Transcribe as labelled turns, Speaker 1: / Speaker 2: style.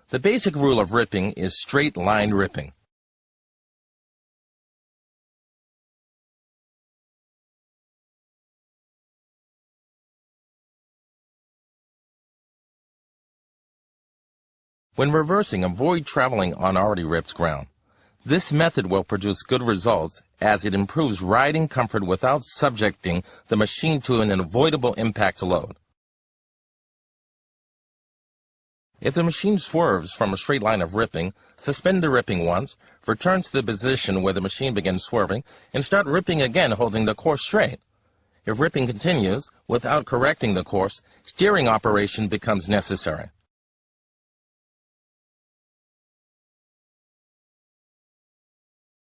Speaker 1: The basic rule of ripping is straight line ripping. When reversing, avoid traveling on already ripped ground. This method will produce good results as it improves riding comfort without subjecting the machine to an unavoidable impact load. If the machine swerves from a straight line of ripping, suspend the ripping once, return to the position where the machine begins swerving, and start ripping again holding the course straight. If ripping continues without correcting the course, steering operation becomes necessary.